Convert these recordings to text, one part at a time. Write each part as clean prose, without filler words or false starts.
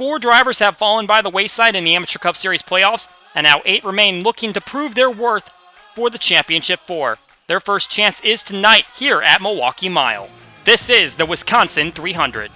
4 drivers have fallen by the wayside in the Amateur Cup Series playoffs, and now 8 remain looking to prove their worth for the Championship 4. Their first chance is tonight here at Milwaukee Mile. This is the Wisconsin 300.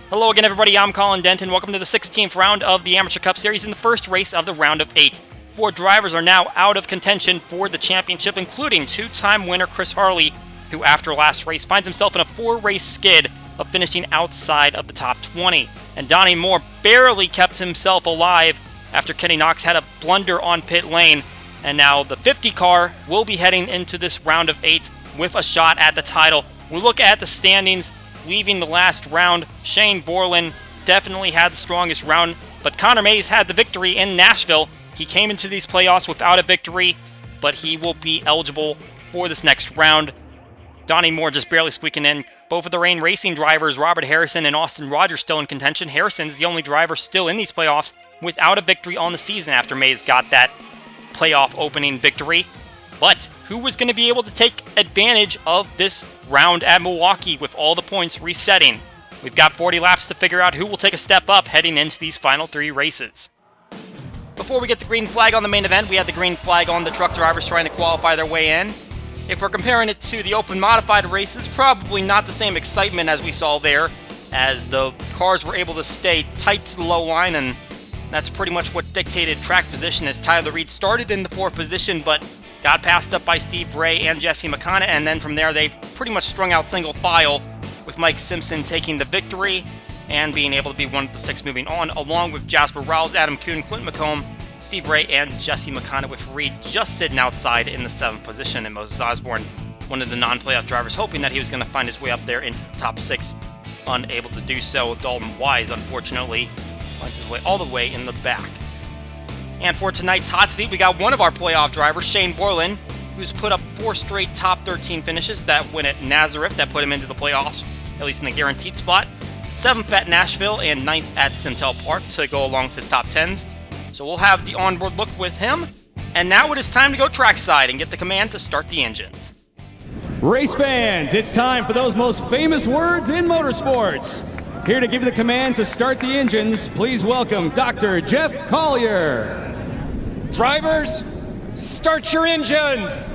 Hello again, everybody. I'm Colin Denton. Welcome to the 16th round of the Amateur Cup Series in the first race of the round of 8. 4 drivers are now out of contention for the championship, including 2-time winner Chris Harley, who after last race finds himself in a 4-race skid of finishing outside of the top 20. And Donnie Moore barely kept himself alive after Kenny Knox had a blunder on pit lane. And now the 50 car will be heading into this round of 8 with a shot at the title. We look at the standings leaving the last round. Shane Borland definitely had the strongest round, but Connor Mays had the victory in Nashville. He came into these playoffs without a victory, but he will be eligible for this next round. Donnie Moore just barely squeaking in. Both of the Rain Racing drivers, Robert Harrison and Austin Rogers, still in contention. Harrison's the only driver still in these playoffs without a victory on the season after Mays got that playoff opening victory. But who was going to be able to take advantage of this round at Milwaukee with all the points resetting? We've got 40 laps to figure out who will take a step up heading into these final 3 races. Before we get the green flag on the main event, we had the green flag on the truck drivers trying to qualify their way in. If we're comparing it to the open modified races, probably not the same excitement as we saw there, as the cars were able to stay tight to the low line, and that's pretty much what dictated track position, as Tyler Reed started in the 4th position, but got passed up by Steve Ray and Jesse McConnell, and then from there they pretty much strung out single file, with Mike Simpson taking the victory and being able to be one of the 6 moving on, along with Jasper Rouse, Adam Kuhn, Clint McComb, Steve Ray, and Jesse McConnell, with Reed just sitting outside in the 7th position, and Moses Osborne, one of the non-playoff drivers, hoping that he was going to find his way up there into the top 6, unable to do so. Dalton Wise, unfortunately, finds his way all the way in the back. And for tonight's hot seat, we got one of our playoff drivers, Shane Borland, who's put up 4 straight top 13 finishes. That win at Nazareth that put him into the playoffs, at least in a guaranteed spot. 7th at Nashville and 9th at Simtel Park to go along with his top 10s. So we'll have the onboard look with him. And now it is time to go trackside and get the command to start the engines. Race fans, it's time for those most famous words in motorsports. Here to give you the command to start the engines, please welcome Dr. Jeff Collier. Drivers, start your engines!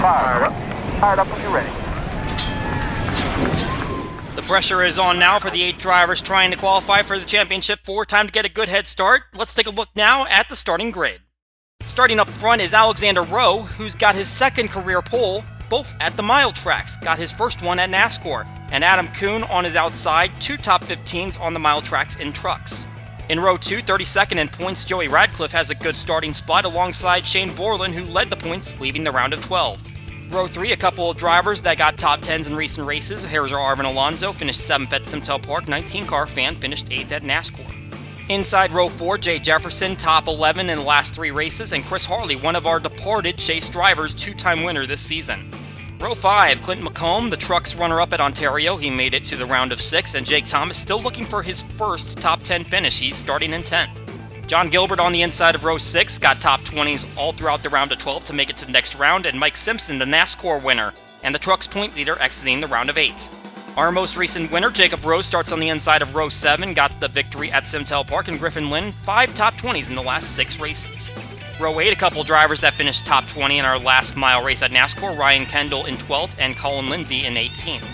Fired up when you're ready. The pressure is on now for the 8 drivers trying to qualify for the Championship 4. Time to get a good head start. Let's take a look now at the starting grid. Starting up front is Alexander Rowe, who's got his 2nd career pole, both at the mile tracks. Got his first one at NASCAR. And Adam Kuhn on his outside, 2 top 15s on the mile tracks in trucks. In row 2, 32nd in points, Joey Radcliffe has a good starting spot alongside Shane Borland, who led the points, leaving the round of 12. Row 3, a couple of drivers that got top 10s in recent races. Here's our Arvin Alonso, finished 7th at Simtel Park. 19-car fan finished 8th at NASCAR. Inside row 4, Jay Jefferson, top 11 in the last 3 races. And Chris Harley, one of our departed Chase drivers, 2-time winner this season. Row 5, Clint McComb, the truck's runner-up at Ontario. He made it to the round of 6. And Jake Thomas still looking for his first top 10 finish. He's starting in 10th. John Gilbert on the inside of row 6 got top 20s all throughout the round of 12 to make it to the next round, and Mike Simpson, the NASCAR winner, and the truck's point leader exiting the round of 8. Our most recent winner, Jacob Rose, starts on the inside of row 7, got the victory at Simtel Park, and Griffin Lynn, 5 top 20s in the last 6 races. Row 8, a couple drivers that finished top 20 in our last mile race at NASCAR, Ryan Kendall in 12th and Colin Lindsay in 18th.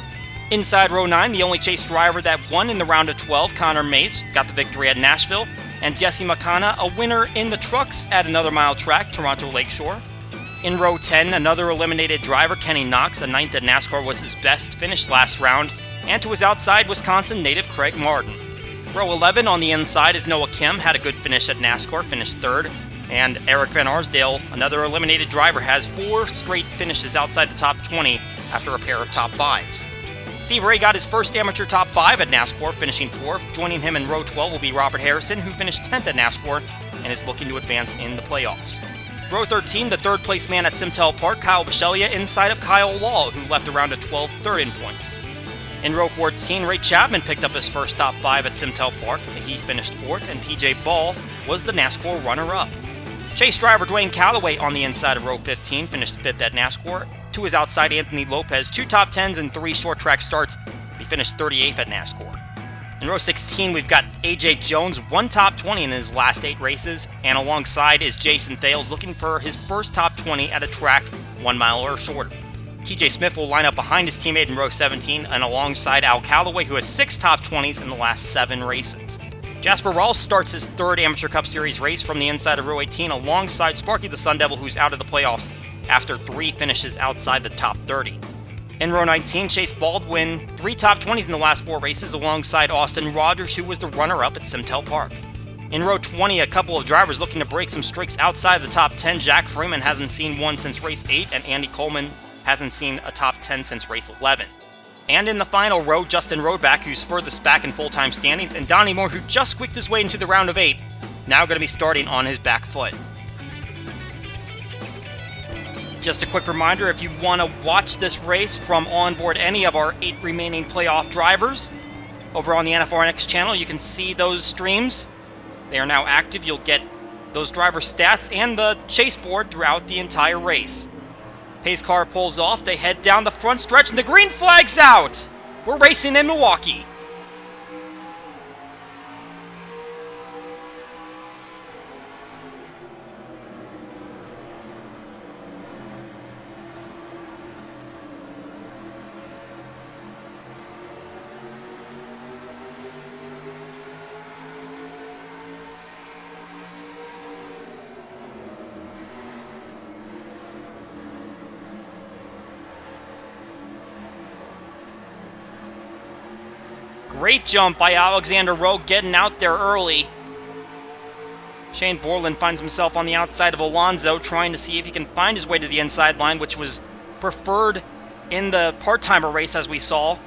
Inside row 9, the only Chase driver that won in the round of 12, Connor Mays, got the victory at Nashville, and Jesse McConnell, a winner in the trucks at another mile track, Toronto Lakeshore. In row 10, another eliminated driver, Kenny Knox, a 9th at NASCAR, was his best finish last round, and to his outside, Wisconsin native Craig Martin. Row 11 on the inside is Noah Kim, had a good finish at NASCAR, finished 3rd, and Eric Van Arsdale, another eliminated driver, has 4 straight finishes outside the top 20 after a pair of top 5s. Steve Ray got his first amateur top 5 at NASCAR, finishing 4th. Joining him in row 12 will be Robert Harrison, who finished 10th at NASCAR and is looking to advance in the playoffs. Row 13, the 3rd place man at Simtel Park, Kyle Bichelia, inside of Kyle Law, who left the round of 12 3rd in points. In row 14, Ray Chapman picked up his first top 5 at Simtel Park. He finished 4th, and TJ Ball was the NASCAR runner-up. Chase driver Dwayne Calloway on the inside of row 15 finished 5th at NASCAR. to his outside Anthony Lopez, 2 top 10s and 3 short track starts. He finished 38th at NASCAR. In row 16, we've got AJ Jones, 1 top 20 in his last 8 races, and alongside is Jason Thales looking for his first top 20 at a track 1 mile or shorter. TJ Smith will line up behind his teammate in row 17 and alongside Al Calloway, who has 6 top 20s in the last 7 races. Jasper Rawls starts his 3rd Amateur Cup Series race from the inside of row 18 alongside Sparky the Sun Devil, who's out of the playoffs after 3 finishes outside the top 30. In row 19, Chase Baldwin, 3 top 20s in the last 4 races alongside Austin Rogers, who was the runner-up at Simtel Park. In row 20, a couple of drivers looking to break some streaks outside the top 10. Jack Freeman hasn't seen one since race 8, and Andy Coleman hasn't seen a top 10 since race 11. And in the final row, Justin Roadback, who's furthest back in full-time standings, and Donnie Moore, who just squeaked his way into the round of 8, now going to be starting on his back foot. Just a quick reminder, if you want to watch this race from onboard any of our 8 remaining playoff drivers, over on the NFRN channel, you can see those streams. They are now active. You'll get those driver stats and the chase board throughout the entire race. Pace car pulls off, they head down the front stretch, and the green flag's out! We're racing in Milwaukee. Great jump by Alexander Rowe, getting out there early. Shane Borland finds himself on the outside of Alonso, trying to see if he can find his way to the inside line, which was preferred in the part-timer race, as we saw.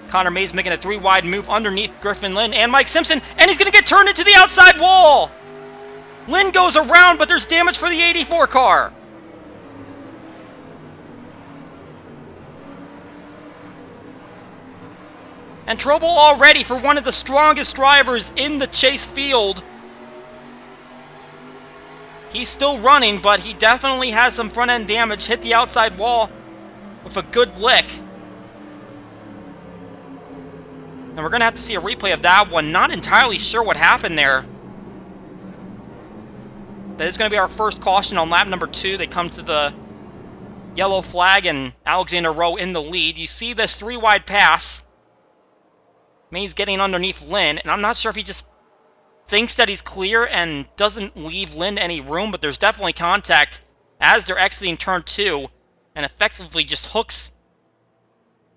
Connor Mays making a 3-wide move underneath Griffin Lynn and Mike Simpson, and he's going to get turned into the outside wall! Lynn goes around, but there's damage for the 84 car. And trouble already for one of the strongest drivers in the chase field. He's still running, but he definitely has some front-end damage. Hit the outside wall with a good lick. And we're going to have to see a replay of that one. Not entirely sure what happened there. That is going to be our first caution on lap number 2. They come to the yellow flag, and Alexander Rowe in the lead. You see this 3-wide pass. Mays getting underneath Lynn, and I'm not sure if he just thinks that he's clear and doesn't leave Lynn any room, but there's definitely contact as they're exiting turn 2, and effectively just hooks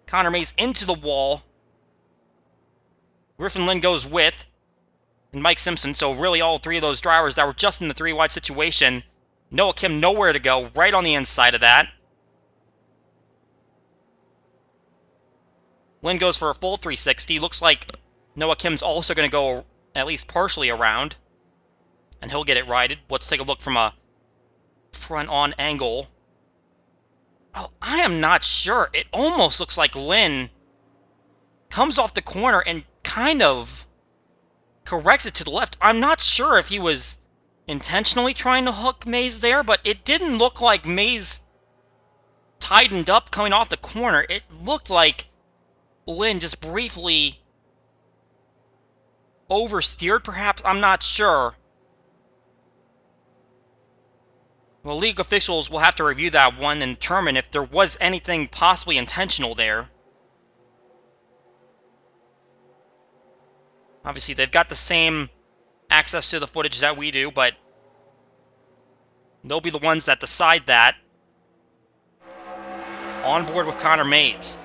Connor Mays into the wall. Griffin Lynn goes with, and Mike Simpson, so really all 3 of those drivers that were just in the 3-wide situation. Noah Kim nowhere to go, right on the inside of that. Lynn goes for a full 360. Looks like Noah Kim's also going to go at least partially around. And he'll get it righted. Let's take a look from a front-on angle. Oh, I am not sure. It almost looks like Lynn comes off the corner and kind of corrects it to the left. I'm not sure if he was intentionally trying to hook Mays there, but it didn't look like Mays tightened up coming off the corner. It looked like Lynn just briefly oversteered, perhaps? I'm not sure. Well, league officials will have to review that one and determine if there was anything possibly intentional there. Obviously, they've got the same access to the footage that we do, but they'll be the ones that decide that. On board with Connor Mays.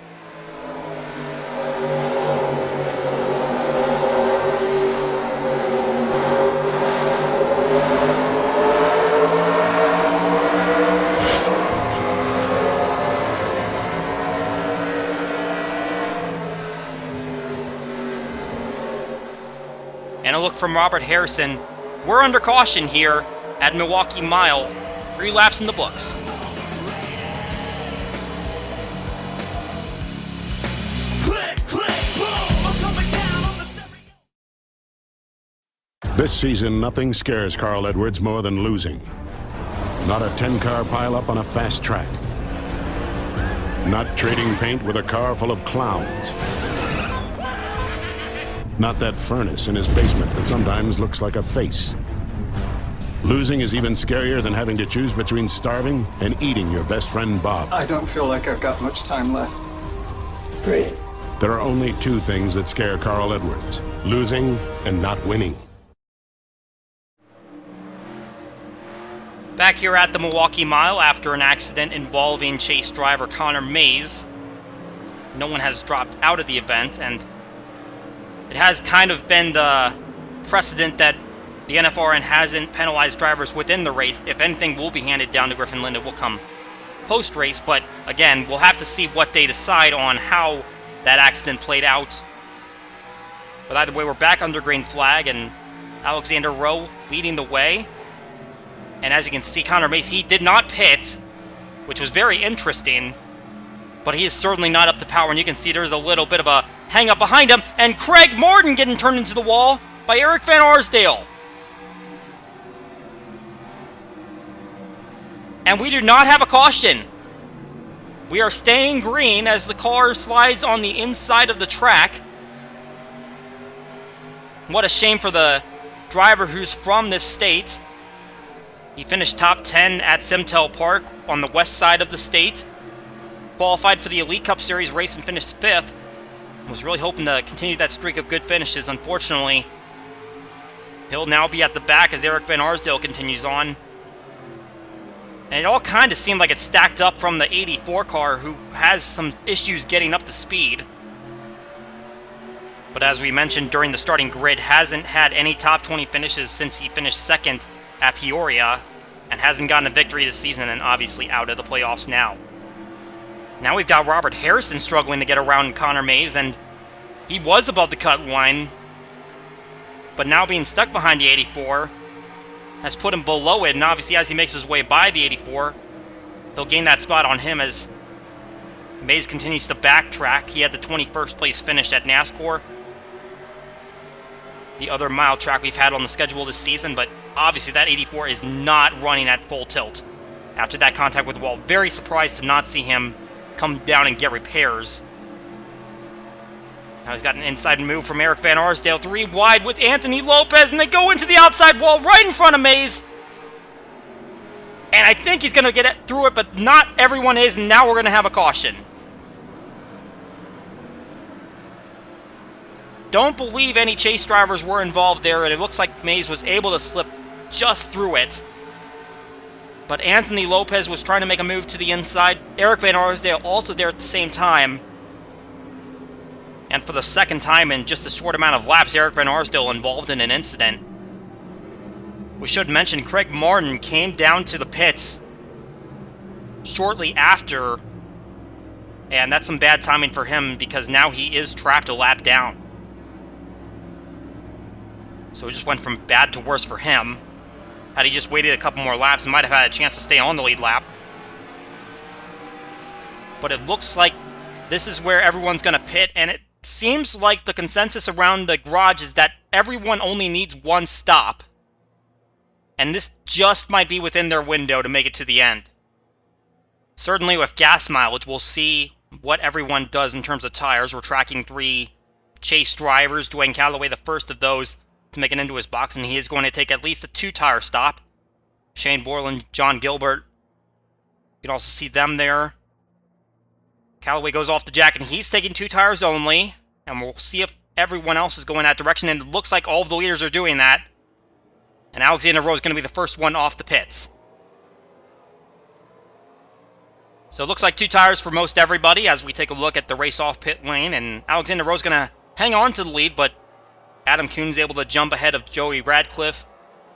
And a look from Robert Harrison. We're under caution here at Milwaukee Mile. 3 laps in the books. This season, nothing scares Carl Edwards more than losing. Not a 10-car pileup on a fast track. Not trading paint with a car full of clowns. Not that furnace in his basement that sometimes looks like a face. Losing is even scarier than having to choose between starving and eating your best friend Bob. I don't feel like I've got much time left. Great. There are only two things that scare Carl Edwards: losing and not winning. Back here at the Milwaukee Mile after an accident involving chase driver Connor Mays. No one has dropped out of the event, and it has kind of been the precedent that the NFRN hasn't penalized drivers within the race. If anything will be handed down to Griffin Lind, it will come post-race, but again, we'll have to see what they decide on how that accident played out. But either way, we're back under green flag, and Alexander Rowe leading the way. And as you can see, Connor Mays, he did not pit, which was very interesting, but he is certainly not up to power, and you can see there's a little bit of a hang-up behind him, and Craig Martin getting turned into the wall by Eric Van Arsdale. And we do not have a caution. We are staying green as the car slides on the inside of the track. What a shame for the driver who's from this state. He finished top 10 at Simtel Park on the west side of the state. Qualified for the Elite Cup Series race and finished 5th. Was really hoping to continue that streak of good finishes. Unfortunately, he'll now be at the back as Eric Van Arsdale continues on. And it all kind of seemed like it stacked up from the 84 car, who has some issues getting up to speed. But as we mentioned during the starting grid, hasn't had any top 20 finishes since he finished 2nd at Peoria, and hasn't gotten a victory this season, and obviously out of the playoffs now. Now we've got Robert Harrison struggling to get around Connor Mays, and he was above the cut line, but now being stuck behind the 84 has put him below it, and obviously as he makes his way by the 84, he'll gain that spot on him as Mays continues to backtrack. He had the 21st place finish at NASCAR, the other mile track we've had on the schedule this season, but obviously that 84 is not running at full tilt after that contact with the wall. Very surprised to not see him come down and get repairs. Now he's got an inside move from Eric Van Arsdale, 3 wide with Anthony Lopez, and they go into the outside wall right in front of Mays. And I think he's going to get it through it, but not everyone is, and now we're going to have a caution. Don't believe any chase drivers were involved there, and it looks like Mays was able to slip just through it. But Anthony Lopez was trying to make a move to the inside. Eric Van Arsdale also there at the same time. And for the second time in just a short amount of laps, Eric Van Arsdale involved in an incident. We should mention Craig Martin came down to the pits shortly after, and that's some bad timing for him because now he is trapped a lap down. So it just went from bad to worse for him. Had he just waited a couple more laps, he might have had a chance to stay on the lead lap. But it looks like this is where everyone's going to pit, and it seems like the consensus around the garage is that everyone only needs one stop. And this just might be within their window to make it to the end. Certainly with gas mileage, we'll see what everyone does in terms of tires. We're tracking 3 chase drivers. Dwayne Calloway, the first of those to make it into his box, and he is going to take at least a 2-tire stop. Shane Borland, John Gilbert. You can also see them there. Callaway goes off the jack, and he's taking 2 tires only. And we'll see if everyone else is going that direction. And it looks like all of the leaders are doing that. And Alexander Rowe is going to be the first one off the pits. So it looks like 2 tires for most everybody as we take a look at the race off pit lane. And Alexander Rowe is going to hang on to the lead, but Adam Kuhn's able to jump ahead of Joey Radcliffe.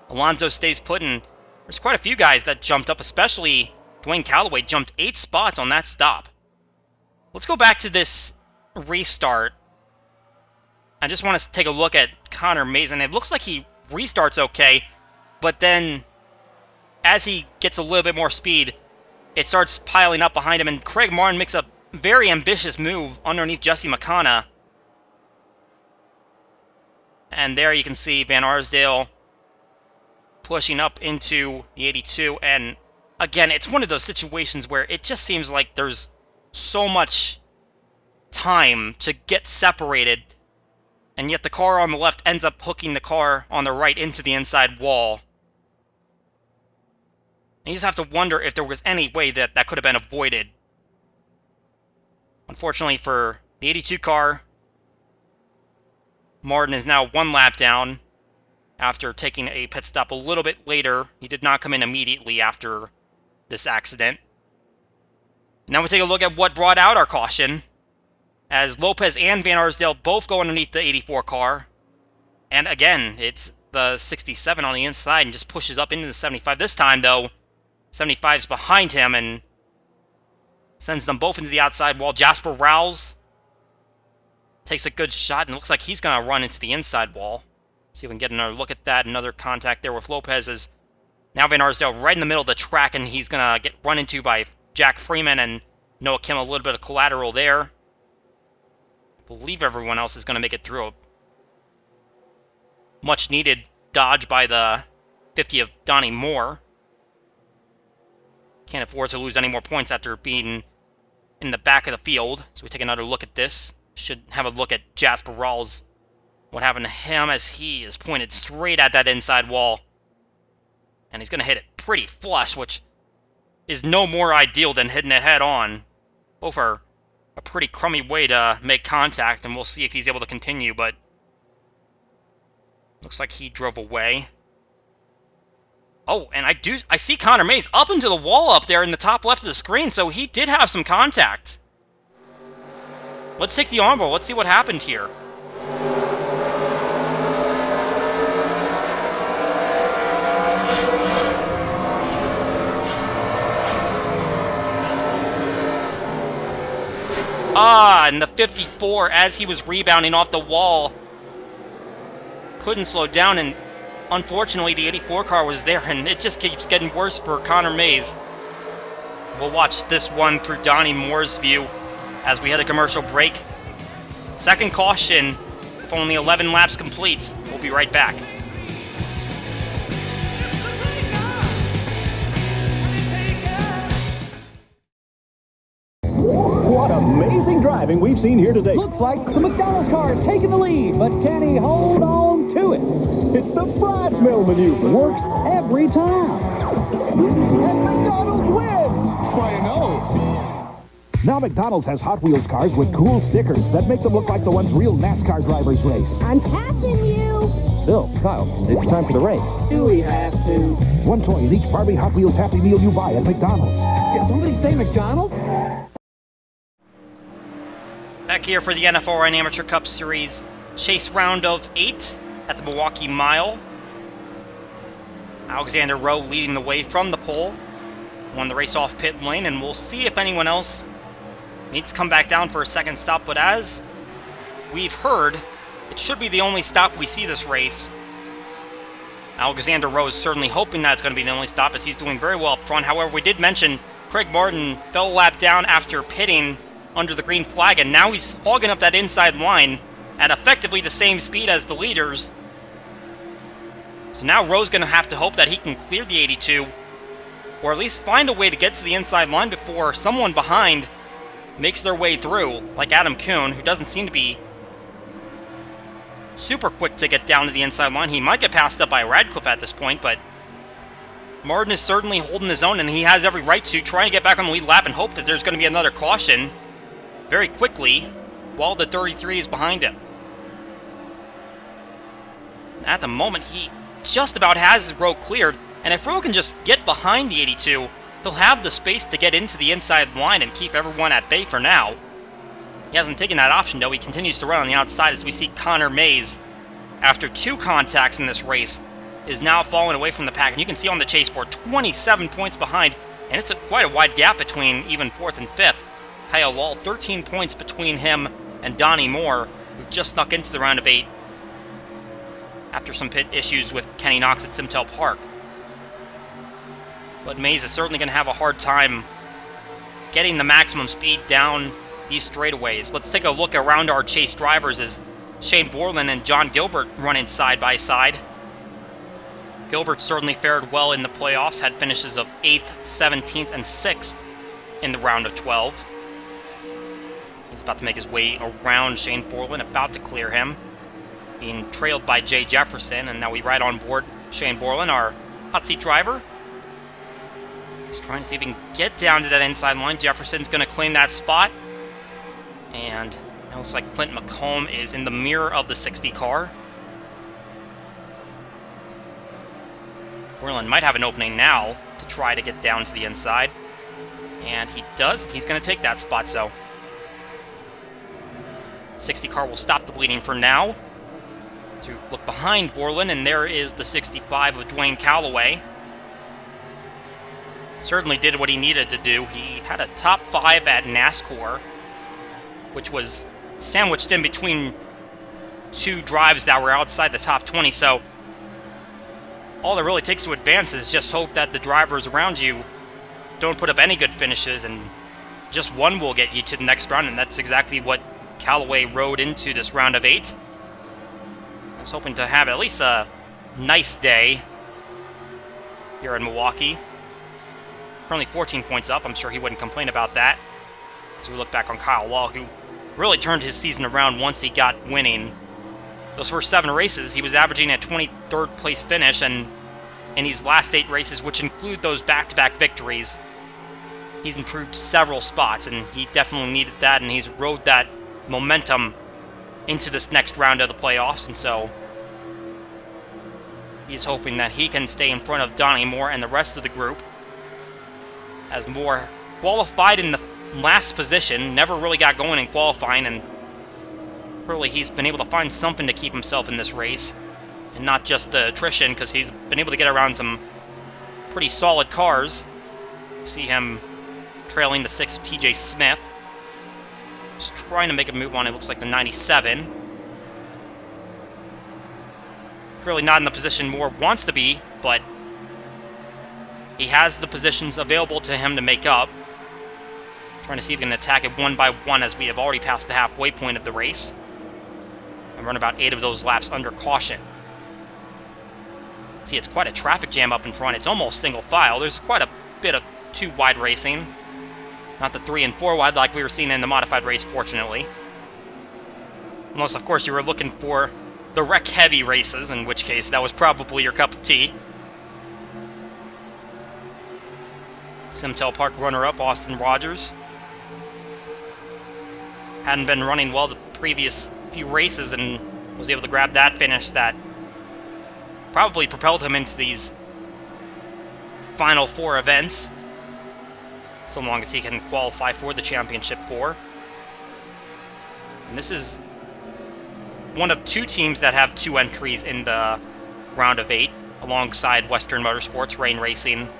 Alonso stays put, and there's quite a few guys that jumped up, especially Dwayne Calloway jumped 8 spots on that stop. Let's go back to this restart. I just want to take a look at Connor Mays, and it looks like he restarts okay, but then as he gets a little bit more speed, it starts piling up behind him, and Craig Martin makes a very ambitious move underneath Jesse McConna. And there you can see Van Arsdale pushing up into the 82, and again, it's one of those situations where it just seems like there's so much time to get separated, and yet the car on the left ends up hooking the car on the right into the inside wall. And you just have to wonder if there was any way that that could have been avoided. Unfortunately for the 82 car, Martin is now 1 lap down after taking a pit stop a little bit later. He did not come in immediately after this accident. Now we take a look at what brought out our caution, as Lopez and Van Arsdale both go underneath the 84 car. And again, it's the 67 on the inside and just pushes up into the 75. This time, though, 75's behind him and sends them both into the outside wall. Jasper Rouse takes a good shot and looks like he's going to run into the inside wall. See if we can get another look at that. Another contact there with Lopez is now Van Arsdale right in the middle of the track, and he's going to get run into by Jack Freeman and Noah Kim. A little bit of collateral there. I believe everyone else is going to make it through. A much needed dodge by the 50 of Donnie Moore. Can't afford to lose any more points after being in the back of the field. So we take another look at this. Should have a look at Jasper Rawls. What happened to him as he is pointed straight at that inside wall. And he's going to hit it pretty flush, which is no more ideal than hitting it head on. Both are a pretty crummy way to make contact, and we'll see if he's able to continue, but looks like he drove away. Oh, and I see Connor Mays up into the wall up there in the top left of the screen, so he did have some contact. Let's take the onboard. Let's see what happened here. And the 54, as he was rebounding off the wall, couldn't slow down, and unfortunately the 84 car was there, and it just keeps getting worse for Connor Mays. We'll watch this one through Donnie Moore's view as we hit a commercial break. Second caution, with only 11 laps complete. We'll be right back. What amazing driving we've seen here today. Looks like the McDonald's car is taking the lead, but can he hold on to it? It's the fry smell maneuver. Works every time. And McDonald's wins by a nose. Now McDonald's has Hot Wheels cars with cool stickers that make them look like the ones real NASCAR drivers race. I'm catching you. Bill, Kyle, it's time for the race. Do we have to? One toy in each Barbie Hot Wheels Happy Meal you buy at McDonald's. Did somebody say McDonald's? Back here for the NFRN Amateur Cup Series chase round of 8 at the Milwaukee Mile. Alexander Rowe leading the way from the pole. Won the race off pit lane, and we'll see if anyone else needs to come back down for a second stop. But as we've heard, it should be the only stop we see this race. Alexander Rowe is certainly hoping that it's going to be the only stop, as he's doing very well up front. However, we did mention Craig Martin fell a lap down after pitting under the green flag, and now he's hogging up that inside line at effectively the same speed as the leaders. So now Rowe's going to have to hope that he can clear the 82, or at least find a way to get to the inside line before someone behind makes their way through, like Adam Kuhn, who doesn't seem to be super quick to get down to the inside line. He might get passed up by Radcliffe at this point, but Martin is certainly holding his own, and he has every right to try and get back on the lead lap and hope that there's going to be another caution very quickly while the 33 is behind him. At the moment, he just about has his row cleared, and if Rowe can just get behind the 82, he'll have the space to get into the inside line and keep everyone at bay for now. He hasn't taken that option, though. He continues to run on the outside as we see Connor Mays, after 2 contacts in this race, is now falling away from the pack. And you can see on the chase board, 27 points behind, and it's quite a wide gap between even 4th and 5th. Kyle Wall, 13 points between him and Donnie Moore, who just snuck into the round of 8 after some pit issues with Kenny Knox at Simtel Park. But Mays is certainly going to have a hard time getting the maximum speed down these straightaways. Let's take a look around our chase drivers as Shane Borland and John Gilbert running side by side. Gilbert certainly fared well in the playoffs, had finishes of 8th, 17th, and 6th in the round of 12. He's about to make his way around Shane Borland, about to clear him. Being trailed by Jay Jefferson, and now we ride on board Shane Borland, our hot seat driver. He's trying to see if he can get down to that inside line. Jefferson's going to claim that spot. And it looks like Clint McComb is in the mirror of the 60 car. Borland might have an opening now to try to get down to the inside. And he does. He's going to take that spot, so 60 car will stop the bleeding for now. To look behind Borland, and there is the 65 of Dwayne Calloway. Certainly did what he needed to do. He had a top 5 at NASCAR, which was sandwiched in between 2 drives that were outside the top 20, so all it really takes to advance is just hope that the drivers around you don't put up any good finishes, and just one will get you to the next round, and that's exactly what Calloway rode into this round of 8. I was hoping to have at least a nice day here in Milwaukee. Currently 14 points up. I'm sure he wouldn't complain about that. As we look back on Kyle Law, who really turned his season around once he got winning. Those first 7 races, he was averaging a 23rd place finish, and in these last 8 races, which include those back-to-back victories, he's improved several spots, and he definitely needed that, and he's rode that momentum into this next round of the playoffs, and so he's hoping that he can stay in front of Donnie Moore and the rest of the group, as Moore qualified in the last position, never really got going in qualifying, and really he's been able to find something to keep himself in this race, and not just the attrition, because he's been able to get around some pretty solid cars. See him trailing the 6 of TJ Smith. Just trying to make a move on, it looks like the 97. Clearly not in the position Moore wants to be, but he has the positions available to him to make up. Trying to see if he can attack it one by one, as we have already passed the halfway point of the race. And run about 8 of those laps under caution. See, it's quite a traffic jam up in front. It's almost single file. There's quite a bit of 2 wide racing. Not the 3 and 4 wide like we were seeing in the modified race, fortunately. Unless, of course, you were looking for the wreck-heavy races, in which case that was probably your cup of tea. Simtel Park runner-up, Austin Rogers. Hadn't been running well the previous few races, and was able to grab that finish that probably propelled him into these final 4 events, so long as he can qualify for the Championship 4. And this is one of 2 teams that have 2 entries in the round of 8, alongside Western Motorsports, Rain Racing.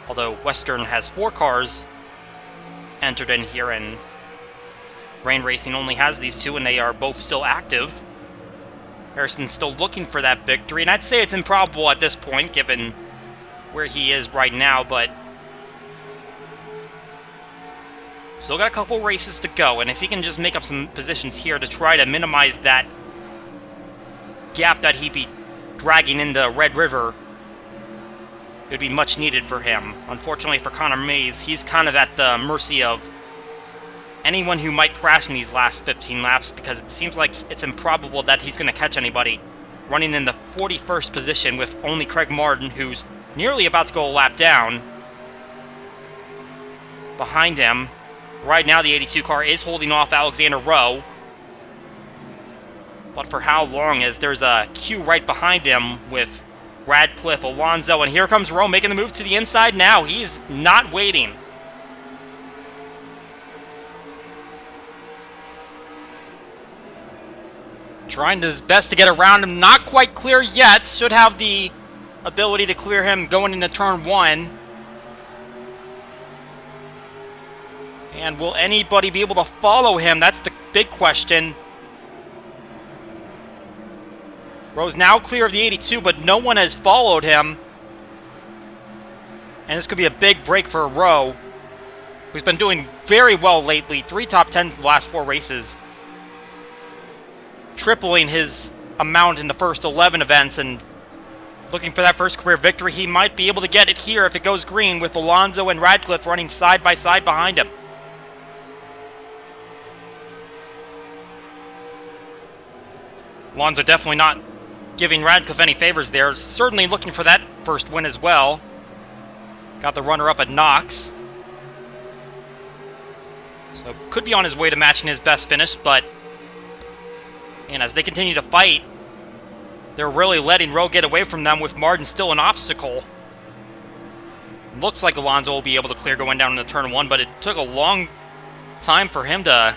Although Western has 4 cars entered in here, and Rain Racing only has these 2, and they are both still active. Harrison's still looking for that victory, and I'd say it's improbable at this point, given where he is right now, but still got a couple races to go, and if he can just make up some positions here to try to minimize that gap that he'd be dragging into Red River, it would be much needed for him. Unfortunately for Connor Mays, he's kind of at the mercy of anyone who might crash in these last 15 laps, because it seems like it's improbable that he's going to catch anybody. Running in the 41st position with only Craig Martin, who's nearly about to go a lap down. Behind him, right now the 82 car is holding off Alexander Rowe. But for how long, as there's a queue right behind him with Radcliffe, Alonso, and here comes Rowe making the move to the inside now. He's not waiting. Trying his best to get around him. Not quite clear yet. Should have the ability to clear him going into turn 1. And will anybody be able to follow him? That's the big question. Rowe's now clear of the 82, but no one has followed him. And this could be a big break for Rowe, who's been doing very well lately. 3 top 10s in the last 4 races. Tripling his amount in the first 11 events, and looking for that first career victory. He might be able to get it here if it goes green, with Alonso and Radcliffe running side by side behind him. Alonso definitely not giving Radcliffe any favors there. Certainly looking for that first win as well. Got the runner-up at Knox. So could be on his way to matching his best finish, but and as they continue to fight, they're really letting Rowe get away from them with Martin still an obstacle. Looks like Alonso will be able to clear going down into turn 1, but it took a long time for him to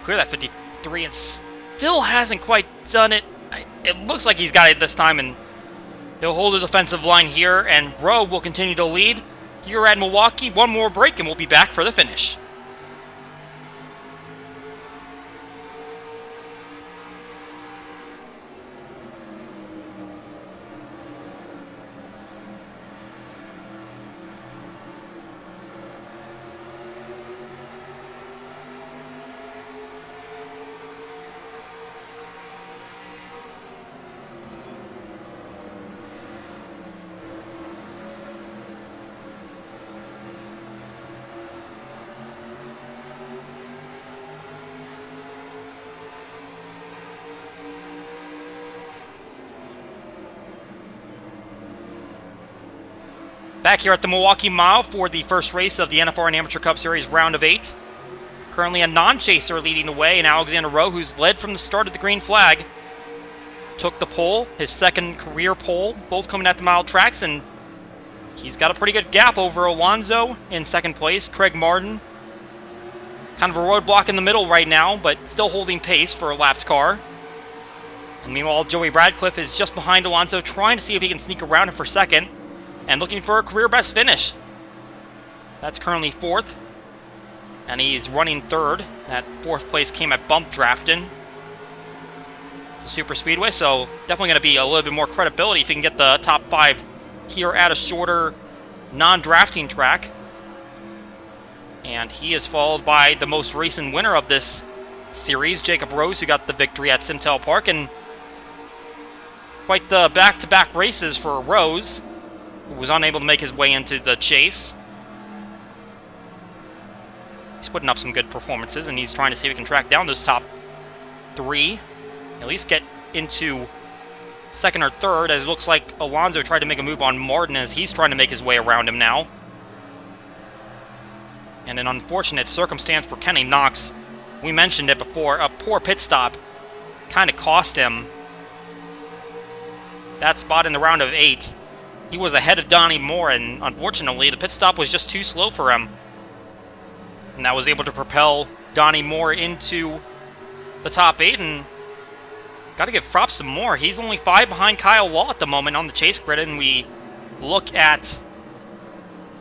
clear that 53 and still hasn't quite done it. It looks like he's got it this time, and he'll hold the defensive line here, and Rowe will continue to lead here at Milwaukee. One more break, and we'll be back for the finish. Back here at the Milwaukee Mile for the first race of the NFRN Amateur Cup Series round of 8. Currently a non-chaser leading the way, and Alexander Rowe, who's led from the start of the green flag, took the pole, his second career pole, both coming at the mile tracks, and he's got a pretty good gap over Alonso in second place. Craig Martin, kind of a roadblock in the middle right now, but still holding pace for a lapped car. And meanwhile, Joey Radcliffe is just behind Alonso, trying to see if he can sneak around him for second, and looking for a career best finish. That's currently fourth, and he's running third. That fourth place came at bump drafting. It's a super speedway, so definitely going to be a little bit more credibility if he can get the top 5 here at a shorter non-drafting track. And he is followed by the most recent winner of this series, Jacob Rose, who got the victory at Simtel Park. And quite the back-to-back races for Rose, who was unable to make his way into the chase. He's putting up some good performances, and he's trying to see if he can track down those top 3. At least get into second or third, as it looks like Alonso tried to make a move on Martin as he's trying to make his way around him now. And an unfortunate circumstance for Kenny Knox. We mentioned it before, a poor pit stop kind of cost him that spot in the round of 8. He was ahead of Donnie Moore, and unfortunately, the pit stop was just too slow for him. And that was able to propel Donnie Moore into the top 8, and got to give props to Moore. He's only 5 behind Kyle Law at the moment on the chase grid, and we look at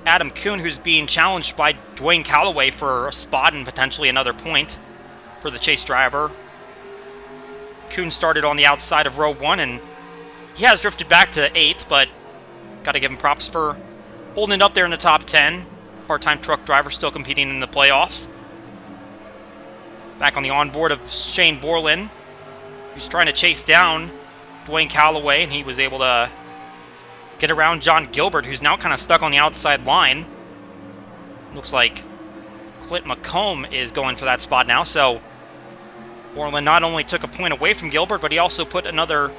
Adam Kuhn, who's being challenged by Dwayne Calloway for a spot and potentially another point for the chase driver. Kuhn started on the outside of row 1, and he has drifted back to 8th, but got to give him props for holding it up there in the top 10. Part-time truck driver still competing in the playoffs. Back on the onboard of Shane Borland, who's trying to chase down Dwayne Calloway, and he was able to get around John Gilbert, who's now kind of stuck on the outside line. Looks like Clint McComb is going for that spot now, so Borland not only took a point away from Gilbert, but he also put another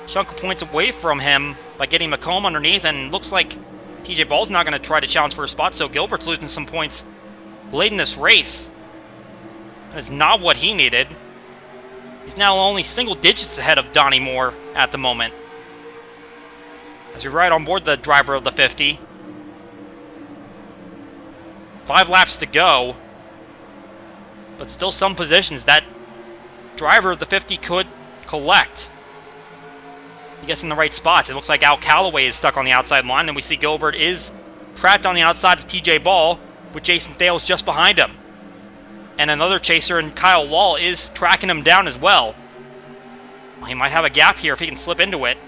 chunk of points away from him by getting McComb underneath, and looks like TJ Ball's not going to try to challenge for a spot, so Gilbert's losing some points late in this race. That is not what he needed. He's now only single digits ahead of Donnie Moore at the moment. As we ride on board the driver of the 50. 5 laps to go, but still some positions that driver of the 50 could collect. He gets in the right spots. It looks like Al Calloway is stuck on the outside line, and we see Gilbert is trapped on the outside of TJ Ball, with Jason Thales just behind him. And another chaser, and Kyle Law, is tracking him down as well. He might have a gap here if he can slip into it.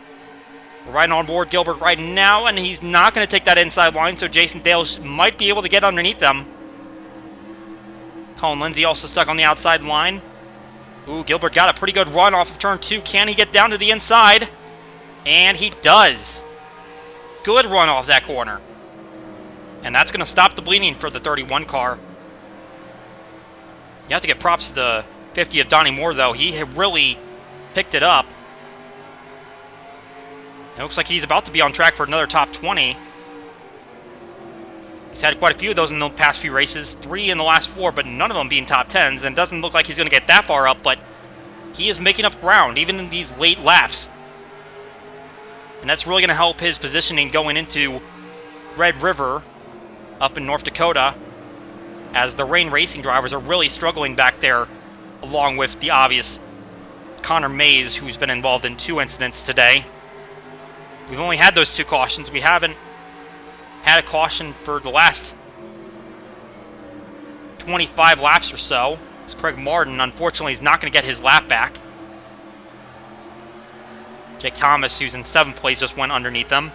We're riding on board Gilbert right now, and he's not going to take that inside line, so Jason Thales might be able to get underneath them. Colin Lindsay also stuck on the outside line. Ooh, Gilbert got a pretty good run off of turn 2. Can he get down to the inside? And he does. Good run off that corner. And that's going to stop the bleeding for the 31 car. You have to give props to 50 of Donnie Moore, though. He had really picked it up. It looks like he's about to be on track for another top 20. He's had quite a few of those in the past few races. 3 in the last 4, but none of them being top 10s. And it doesn't look like he's going to get that far up, but he is making up ground, even in these late laps. And that's really going to help his positioning going into Red River up in North Dakota, as the Rain Racing drivers are really struggling back there, along with the obvious Connor Mays, who's been involved in 2 incidents today. We've only had those 2 cautions. We haven't had a caution for the last 25 laps or so. It's Craig Martin. Unfortunately, he's not going to get his lap back. Jake Thomas, who's in 7th place, just went underneath them.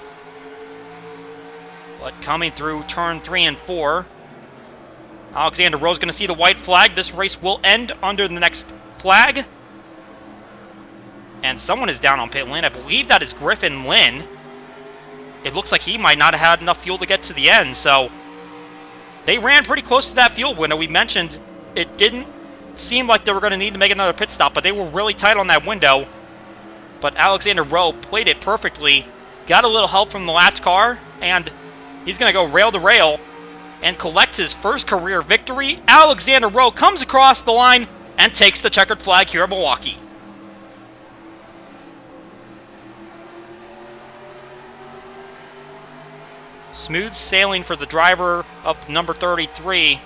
But coming through turn 3 and 4, Alexander Rowe's going to see the white flag. This race will end under the next flag. And someone is down on pit lane. I believe that is Griffin Lynn. It looks like he might not have had enough fuel to get to the end, so they ran pretty close to that fuel window. We mentioned it didn't seem like they were going to need to make another pit stop, but they were really tight on that window. But Alexander Rowe played it perfectly, got a little help from the lapped car, and he's going to go rail to rail and collect his first career victory. Alexander Rowe comes across the line and takes the checkered flag here at Milwaukee. Smooth sailing for the driver of number 33.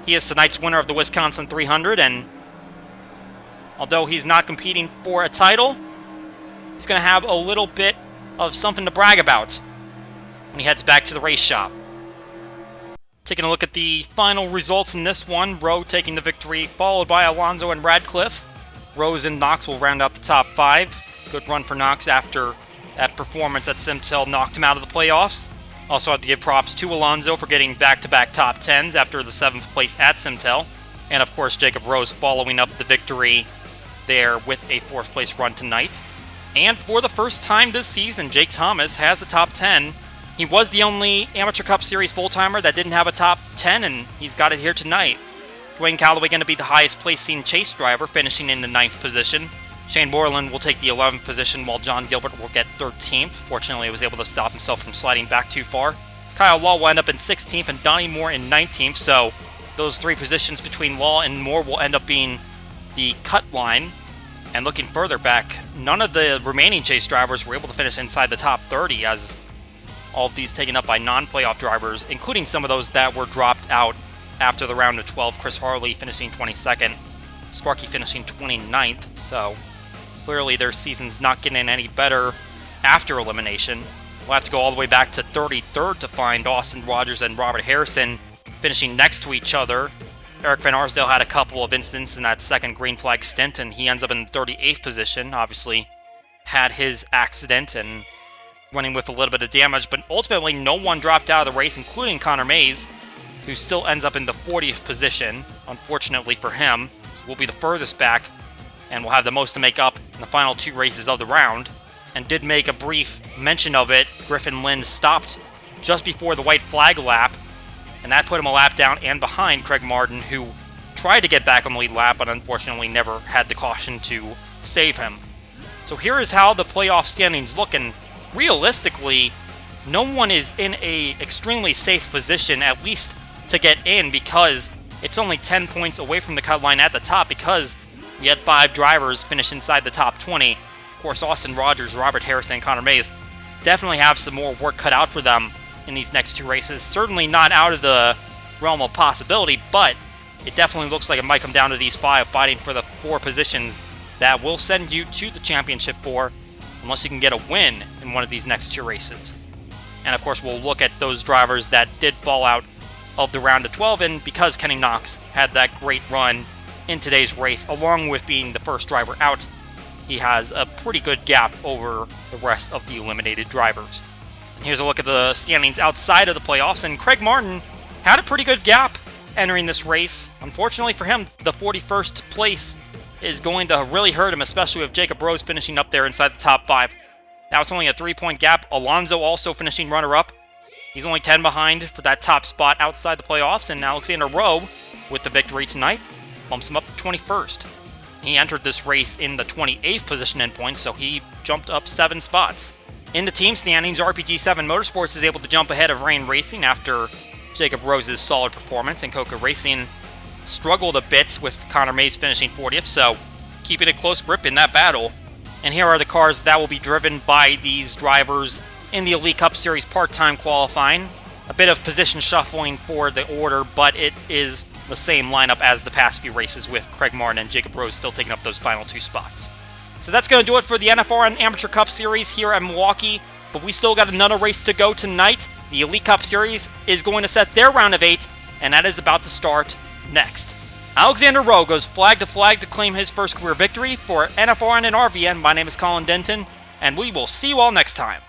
He is tonight's winner of the Wisconsin 300, and although he's not competing for a title, he's going to have a little bit of something to brag about when he heads back to the race shop. Taking a look at the final results in this one, Rowe taking the victory, followed by Alonso and Radcliffe. Rose and Knox will round out the top 5. Good run for Knox after that performance at Simtel knocked him out of the playoffs. Also have to give props to Alonso for getting back-to-back top 10s after the 7th place at Simtel. And of course, Jacob Rose following up the victory there with a 4th place run tonight. And for the first time this season, Jake Thomas has a top 10. He was the only Amateur Cup Series full-timer that didn't have a top 10, and he's got it here tonight. Dwayne Calloway going to be the highest placing chase driver, finishing in the 9th position. Shane Borland will take the 11th position, while John Gilbert will get 13th. Fortunately, he was able to stop himself from sliding back too far. Kyle Law will end up in 16th, and Donnie Moore in 19th, so those 3 positions between Law and Moore will end up being the cut line. And looking further back, none of the remaining chase drivers were able to finish inside the top 30, as all of these taken up by non-playoff drivers, including some of those that were dropped out after the round of 12. Chris Harley finishing 22nd, Sparky finishing 29th, so clearly their season's not getting any better after elimination. We'll have to go all the way back to 33rd to find Austin Rogers and Robert Harrison finishing next to each other. Eric Van Arsdale had a couple of incidents in that second green flag stint, and he ends up in the 38th position. Obviously had his accident and running with a little bit of damage, but ultimately no one dropped out of the race, including Connor Mays, who still ends up in the 40th position. Unfortunately for him, will be the furthest back and will have the most to make up in the final 2 races of the round. And did make a brief mention of it. Griffin Lynn stopped just before the white flag lap, and that put him a lap down and behind Craig Martin, who tried to get back on the lead lap, but unfortunately never had the caution to save him. So here is how the playoff standings look, and realistically, no one is in a extremely safe position, at least to get in, because it's only 10 points away from the cut line at the top, because we had 5 drivers finish inside the top 20. Of course, Austin Rogers, Robert Harrison, and Connor Mays definitely have some more work cut out for them in these next 2 races. Certainly not out of the realm of possibility, but it definitely looks like it might come down to these 5 fighting for the 4 positions that will send you to the championship 4, unless you can get a win in one of these next 2 races. And of course, we'll look at those drivers that did fall out of the round of 12, and because Kenny Knox had that great run in today's race, along with being the first driver out, he has a pretty good gap over the rest of the eliminated drivers. And here's a look at the standings outside of the playoffs, and Craig Martin had a pretty good gap entering this race. Unfortunately for him, the 41st place is going to really hurt him, especially with Jacob Rose finishing up there inside the top 5. Now it's only a 3-point gap. Alonso also finishing runner-up. He's only 10 behind for that top spot outside the playoffs, and Alexander Rowe with the victory tonight. bumps him up to 21st. He entered this race in the 28th position in points, so he jumped up 7 spots. In the team standings, RPG7 Motorsports is able to jump ahead of Rain Racing after Jacob Rose's solid performance, and Coca Racing struggled a bit with Connor Mays finishing 40th, so keeping a close grip in that battle. And here are the cars that will be driven by these drivers in the Elite Cup Series part-time qualifying. A bit of position shuffling for the order, but it is the same lineup as the past few races, with Craig Martin and Jacob Rose still taking up those final 2 spots. So that's going to do it for the NFRN Amateur Cup Series here at Milwaukee, but we still got another race to go tonight. The Elite Cup Series is going to set their round of 8, and that is about to start next. Alexander Rowe goes flag to claim his first career victory. For NFRN and RVN, my name is Colin Denton, and we will see you all next time.